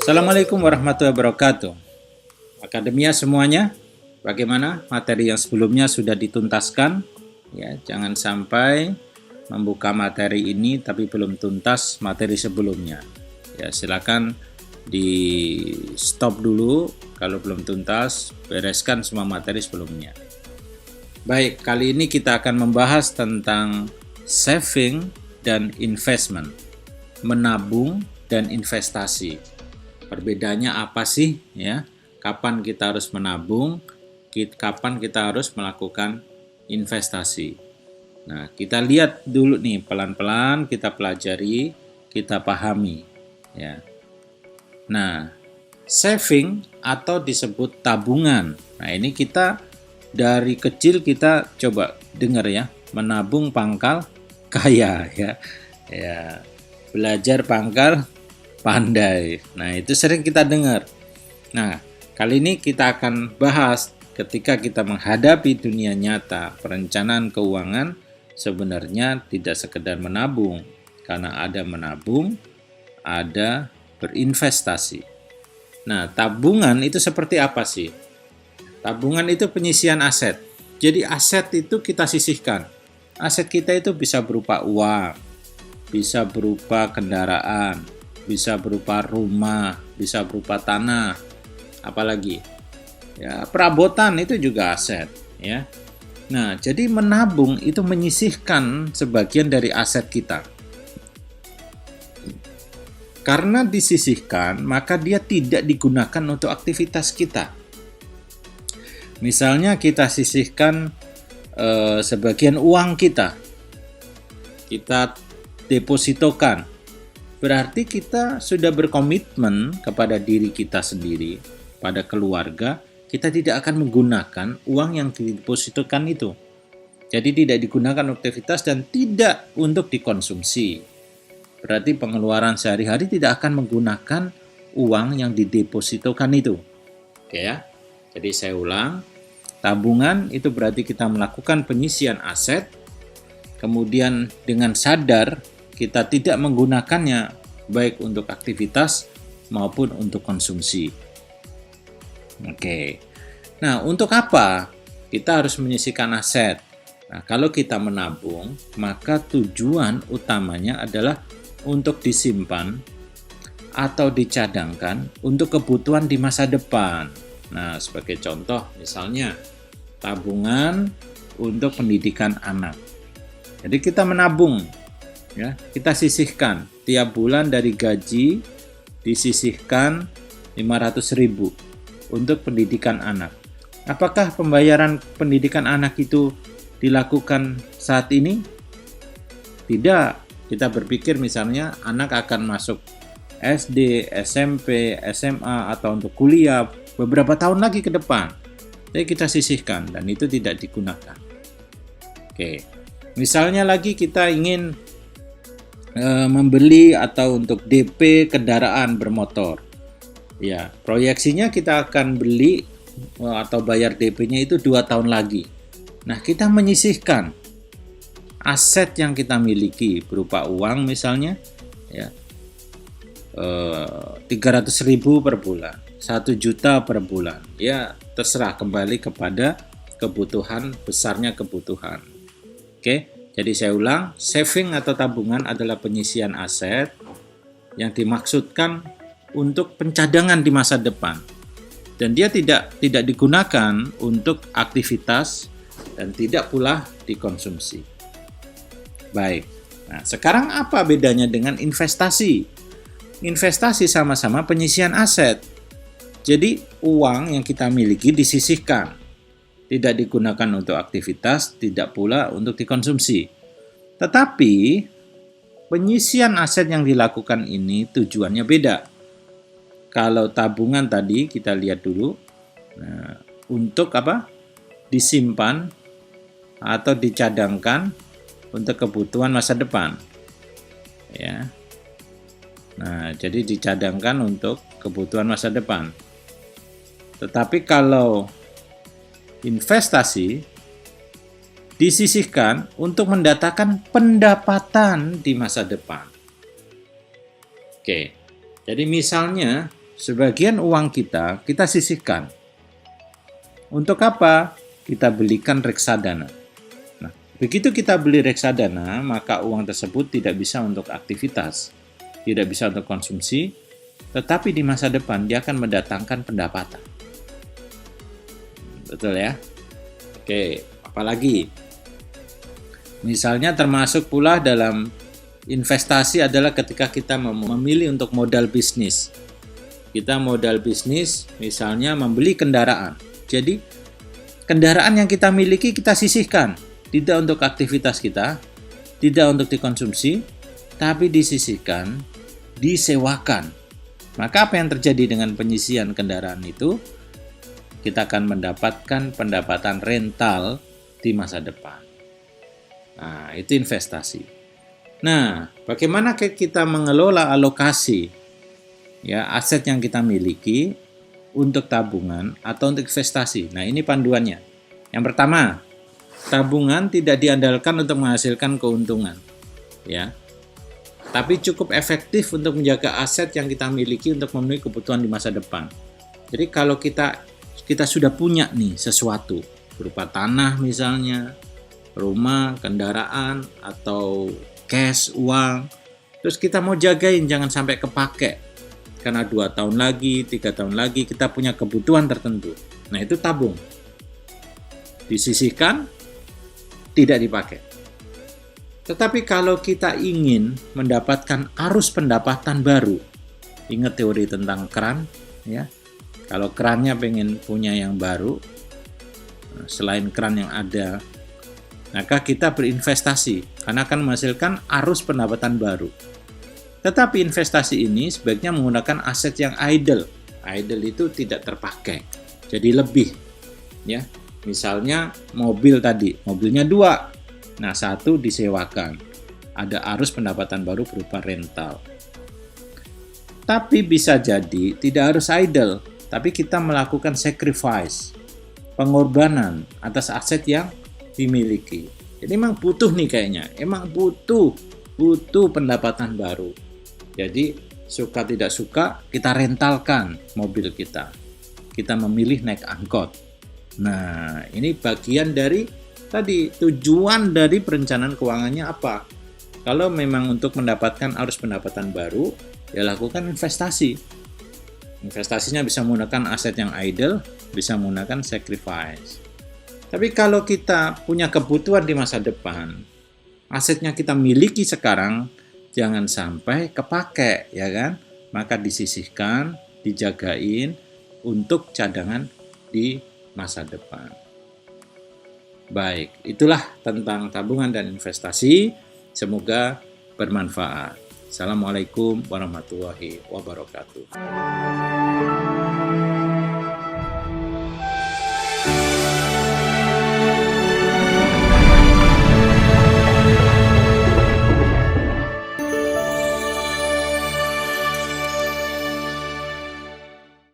Assalamualaikum warahmatullahi wabarakatuh. Akademia semuanya, bagaimana materi yang sebelumnya sudah dituntaskan? Ya, jangan sampai membuka materi ini tapi belum tuntas materi sebelumnya. Ya, silakan di stop dulu kalau belum tuntas, bereskan semua materi sebelumnya. Baik, kali ini kita akan membahas tentang saving dan investment, menabung dan investasi. Perbedaannya apa sih ya? Kapan kita harus menabung, kapan kita harus melakukan investasi. Nah, kita lihat dulu nih, pelan-pelan kita pelajari, kita pahami ya. Nah, saving atau disebut tabungan. Nah, ini kita dari kecil kita coba dengar ya, menabung pangkal kaya ya. Ya, belajar pangkal pandai. Nah, itu sering kita dengar. Nah, kali ini kita akan bahas ketika kita menghadapi dunia nyata, perencanaan keuangan sebenarnya tidak sekedar menabung, karena ada menabung, ada berinvestasi. Nah, tabungan itu seperti apa sih? Tabungan itu penyisian aset. Jadi aset itu kita sisihkan. Aset kita itu bisa berupa uang, bisa berupa kendaraan, bisa berupa rumah, bisa berupa tanah, apalagi ya perabotan itu juga aset ya. Nah, jadi menabung itu menyisihkan sebagian dari aset kita. Karena disisihkan, maka dia tidak digunakan untuk aktivitas kita. Misalnya kita sisihkan sebagian uang kita depositokan. Berarti kita sudah berkomitmen kepada diri kita sendiri, pada keluarga, kita tidak akan menggunakan uang yang didepositokan itu. Jadi tidak digunakan untuk aktivitas dan tidak untuk dikonsumsi. Berarti pengeluaran sehari-hari tidak akan menggunakan uang yang didepositokan itu. Oke ya. Jadi saya ulang, tabungan itu berarti kita melakukan penyisian aset, kemudian dengan sadar kita tidak menggunakannya baik untuk aktivitas maupun untuk konsumsi. Oke. Nah, untuk apa kita harus menyisihkan aset? Nah, kalau kita menabung, maka tujuan utamanya adalah untuk disimpan atau dicadangkan untuk kebutuhan di masa depan. Nah, sebagai contoh misalnya tabungan untuk pendidikan anak. Jadi kita menabung ya, kita sisihkan tiap bulan dari gaji disisihkan 500.000 untuk pendidikan anak. Apakah pembayaran pendidikan anak itu dilakukan saat ini? Tidak. Kita berpikir misalnya anak akan masuk SD, SMP, SMA atau untuk kuliah beberapa tahun lagi ke depan. Jadi kita sisihkan dan itu tidak digunakan. Oke. Misalnya lagi kita ingin membeli atau untuk DP kendaraan bermotor. Ya, proyeksinya kita akan beli atau bayar DP-nya itu 2 tahun lagi. Nah, kita menyisihkan aset yang kita miliki berupa uang misalnya ya, 300.000 per bulan, 1 juta per bulan. Ya, terserah kembali kepada kebutuhan, besarnya kebutuhan. Oke. Jadi saya ulang, saving atau tabungan adalah penyisian aset yang dimaksudkan untuk pencadangan di masa depan. Dan dia tidak digunakan untuk aktivitas dan tidak pula dikonsumsi. Baik. Nah, sekarang apa bedanya dengan investasi? Investasi sama-sama penyisian aset. Jadi uang yang kita miliki disisihkan. Tidak digunakan untuk aktivitas, tidak pula untuk dikonsumsi. Tetapi penyisian aset yang dilakukan ini tujuannya beda. Kalau tabungan tadi kita lihat dulu, nah, untuk apa? Disimpan atau dicadangkan untuk kebutuhan masa depan. Ya. Nah, jadi dicadangkan untuk kebutuhan masa depan. Tetapi kalau investasi disisihkan untuk mendatangkan pendapatan di masa depan. Oke. Jadi misalnya sebagian uang kita sisihkan. Untuk apa? Kita belikan reksadana. Nah, begitu kita beli reksadana, maka uang tersebut tidak bisa untuk aktivitas, tidak bisa untuk konsumsi, tetapi di masa depan dia akan mendatangkan pendapatan. Betul ya? Oke, apalagi? Misalnya termasuk pula dalam investasi adalah ketika kita memilih untuk modal bisnis. Kita modal bisnis, misalnya membeli kendaraan. Jadi, kendaraan yang kita miliki kita sisihkan. Tidak untuk aktivitas kita, tidak untuk dikonsumsi, tapi disisihkan, disewakan. Maka apa yang terjadi dengan penyisihan kendaraan itu? Kita akan mendapatkan pendapatan rental di masa depan. Nah, itu investasi. Nah, bagaimana kita mengelola alokasi ya aset yang kita miliki untuk tabungan atau untuk investasi? Nah, ini panduannya. Yang pertama, tabungan tidak diandalkan untuk menghasilkan keuntungan, ya. Tapi cukup efektif untuk menjaga aset yang kita miliki untuk memenuhi kebutuhan di masa depan. Jadi kalau kita sudah punya nih sesuatu berupa tanah misalnya, rumah, kendaraan, atau cash, uang, terus kita mau jagain jangan sampai kepake. Karena 2 tahun lagi, 3 tahun lagi kita punya kebutuhan tertentu. Nah, itu tabung. Disisihkan, tidak dipakai. Tetapi kalau kita ingin mendapatkan arus pendapatan baru, ingat teori tentang keran, ya. Kalau kerannya pengen punya yang baru, selain keran yang ada, maka kita berinvestasi karena akan menghasilkan arus pendapatan baru. Tetapi investasi ini sebaiknya menggunakan aset yang idle. Idle itu tidak terpakai, jadi lebih. Ya, misalnya mobil tadi, mobilnya 2, nah 1 disewakan. Ada arus pendapatan baru berupa rental. Tapi bisa jadi tidak harus idle, tapi kita melakukan sacrifice, pengorbanan atas aset yang dimiliki. Jadi memang butuh nih kayaknya, emang butuh pendapatan baru. Jadi suka tidak suka kita rentalkan mobil kita. Kita memilih naik angkot. Nah, ini bagian dari tadi tujuan dari perencanaan keuangannya apa? Kalau memang untuk mendapatkan arus pendapatan baru, ya lakukan investasi. Investasinya bisa menggunakan aset yang idle, bisa menggunakan sacrifice. Tapi kalau kita punya kebutuhan di masa depan, asetnya kita miliki sekarang, jangan sampai kepake, ya kan? Maka disisihkan, dijagain untuk cadangan di masa depan. Baik, itulah tentang tabungan dan investasi. Semoga bermanfaat. Assalamualaikum warahmatullahi wabarakatuh.